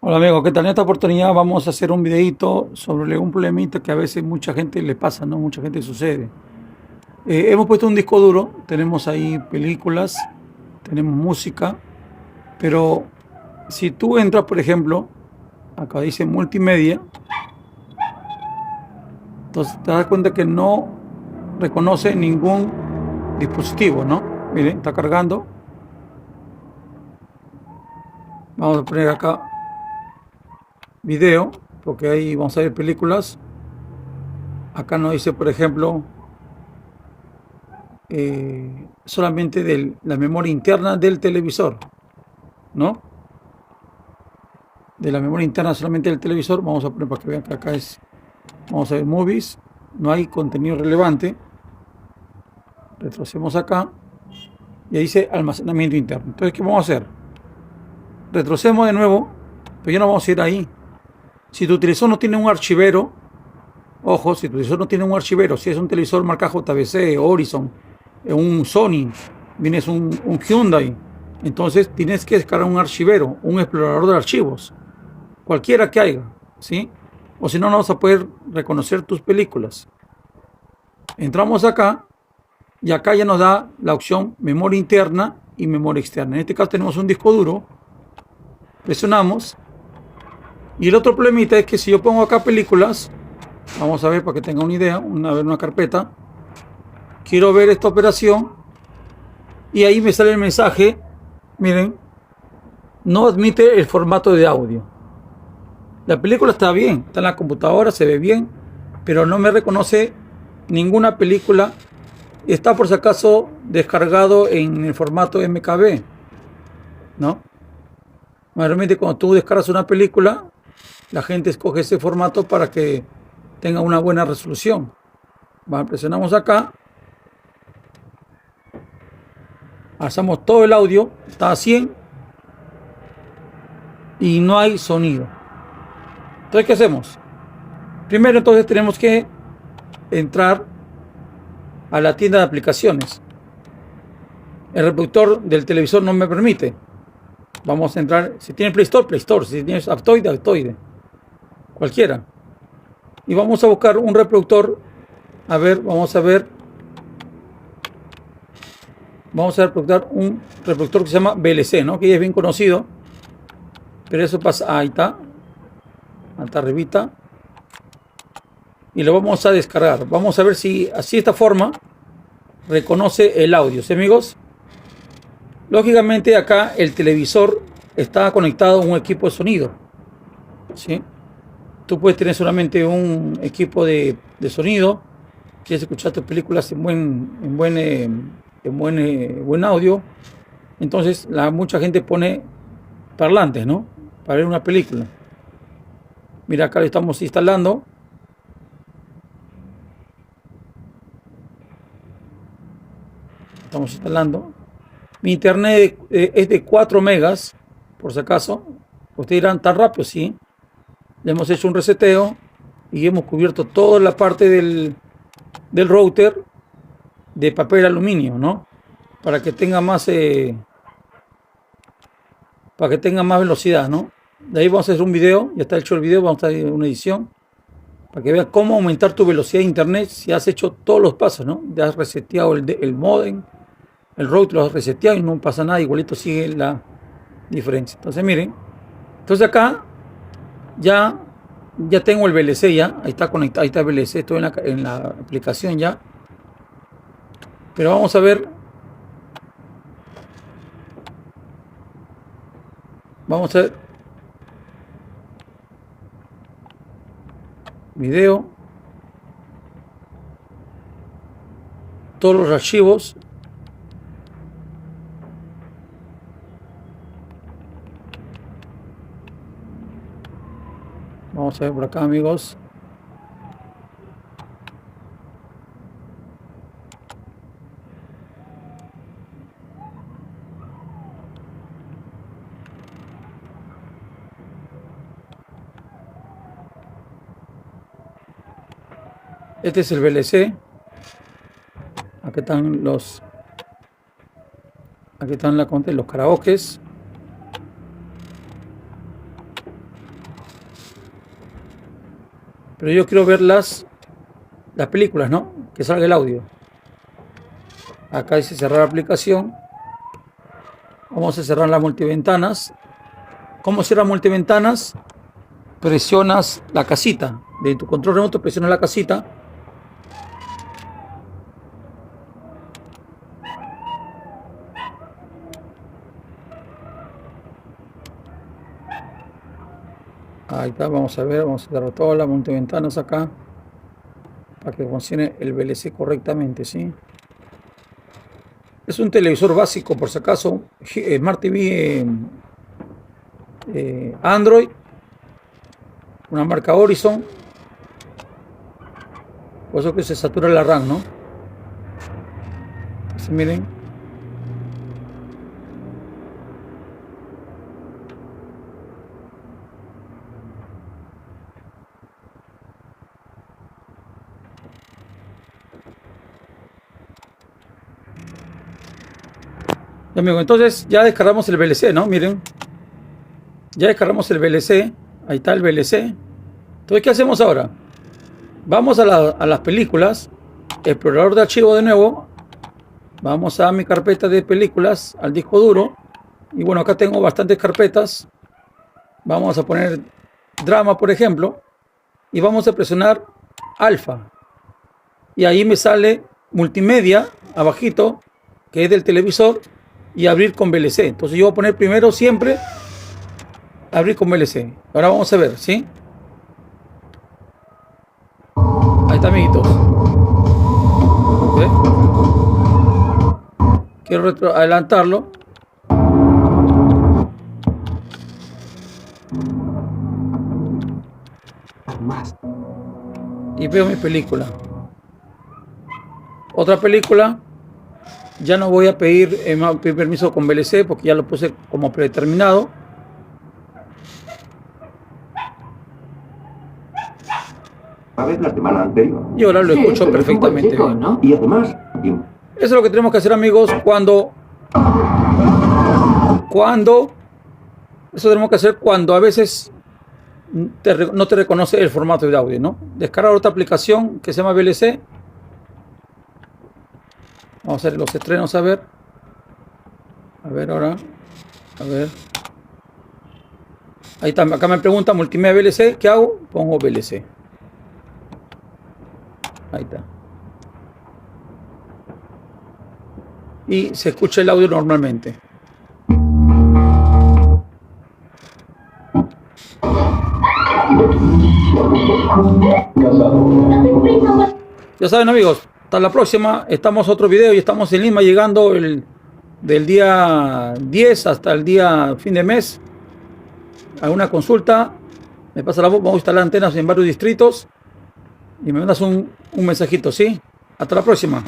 Hola amigo, ¿qué tal? En esta oportunidad vamos a hacer un videito sobre un problemita que a veces mucha gente le pasa, ¿no? Mucha gente sucede. Hemos puesto un disco duro, tenemos ahí películas, tenemos música, pero si tú entras, por ejemplo, acá dice multimedia, entonces te das cuenta que no reconoce ningún dispositivo, ¿no? Miren, está cargando. Vamos a poner acá video, porque ahí vamos a ver películas. Acá nos dice, por ejemplo, solamente de la memoria interna del televisor, ¿no? De la memoria interna solamente del televisor, vamos a poner para que vean que acá es, vamos a ver movies, no hay contenido relevante, retrocedemos acá y ahí dice almacenamiento interno. Entonces, ¿qué vamos a hacer? Retrocedemos de nuevo, pero ya no vamos a ir ahí. Si tu televisor no tiene un archivero, ojo, si tu televisor no tiene un archivero, si es un televisor marca JVC, Horizon, un Sony, vienes un Hyundai, entonces tienes que descargar un archivero, un explorador de archivos, cualquiera que haya, ¿sí? O si no, no vas a poder reconocer tus películas. Entramos acá y acá ya nos da la opción memoria interna y memoria externa. En este caso tenemos un disco duro, presionamos y el otro problemita es que si yo pongo acá películas, vamos a ver para que tenga una idea, una carpeta, quiero ver esta operación y ahí me sale el mensaje, miren, no admite el formato de audio. La película está bien, está en la computadora, se ve bien, pero no me reconoce ninguna película. Está por si acaso descargado en el formato MKB, ¿no? Normalmente cuando tú descargas una película, la gente escoge ese formato para que tenga una buena resolución. Presionamos acá, alzamos todo el audio, está a 100 y no hay sonido. Entonces, ¿qué hacemos? Primero, entonces tenemos que entrar a la tienda de aplicaciones. El reproductor del televisor no me permite. Vamos a entrar, si tiene Play Store, Play Store, si tienes Aptoide, Aptoide, cualquiera. Y vamos a buscar un reproductor, a ver, vamos a reproducir un reproductor que se llama VLC, ¿no? Que ya es bien conocido, pero eso pasa, ahí está, hasta arribita, y lo vamos a descargar. Vamos a ver si así de esta forma reconoce el audio, ¿sí, amigos? Lógicamente acá el televisor está conectado a un equipo de sonido, ¿sí? Tú puedes tener solamente un equipo de sonido, quieres escuchar tus películas buen audio, entonces mucha gente pone parlantes, ¿no? Para ver una película. Mira, acá lo estamos instalando. Estamos instalando. Mi internet es de 4 megas, por si acaso. Ustedes dirán, ¿tan rápido? Sí. Le hemos hecho un reseteo y hemos cubierto toda la parte del router de papel aluminio, ¿no? Para que tenga más velocidad, ¿no? De ahí vamos a hacer un video, ya está hecho el video, vamos a hacer una edición para que veas cómo aumentar tu velocidad de internet si has hecho todos los pasos, ¿no? Ya has reseteado el modem, el router lo has reseteado y no pasa nada, igualito sigue la diferencia. Entonces miren, entonces acá ya tengo el VLC ya, ahí está conectado, ahí está el VLC, estoy en la aplicación ya. Pero vamos a ver, vamos a ver video, todos los archivos. Vamos a ver por acá, amigos. Este es el VLC. Aquí están los karaokes. Pero yo quiero ver las películas, ¿no? Que salga el audio. Acá dice cerrar aplicación. Vamos a cerrar las multiventanas. ¿Cómo cierra multiventanas? Presionas la casita. De tu control remoto presionas la casita. Ahí está, vamos a ver, vamos a cerrar todas las multiventanas acá para que funcione el VLC correctamente, ¿sí? Es un televisor básico, por si acaso, Smart TV Android, una marca Horizon, por eso que se satura la RAM, ¿no? Entonces, miren. Ya, amigo, entonces ya descargamos el VLC, ¿no? Miren. Ya descargamos el VLC. Ahí está el VLC. Entonces, ¿qué hacemos ahora? Vamos a las películas. Explorador de archivo de nuevo. Vamos a mi carpeta de películas, al disco duro. Y bueno, acá tengo bastantes carpetas. Vamos a poner drama, por ejemplo. Y vamos a presionar alfa. Y ahí me sale multimedia, abajito, que es del televisor. Y abrir con VLC. Entonces yo voy a poner primero siempre abrir con VLC. Ahora vamos a ver, ¿sí? Ahí está, amiguitos. ¿Ve? Quiero adelantarlo. Y veo mi película. Otra película. Ya no voy a pedir permiso con VLC porque ya lo puse como predeterminado. A ver la semana anterior. Y ahora lo escucho perfectamente chico, bien. ¿no? Y además... Eso es lo que tenemos que hacer, amigos, eso tenemos que hacer cuando a veces no te reconoce el formato de audio, ¿no? Descargar otra aplicación que se llama VLC. Vamos a hacer los estrenos, a ver. A ver ahora. A ver. Ahí está, acá me pregunta multimedia VLC. ¿Qué hago? Pongo VLC. Ahí está. Y se escucha el audio normalmente. Ya saben, amigos, hasta la próxima. Estamos otro video y estamos en Lima llegando del día 10 hasta el día fin de mes. Alguna consulta, me pasa la voz, vamos a instalar antenas en varios distritos y me mandas un mensajito, ¿sí? Hasta la próxima.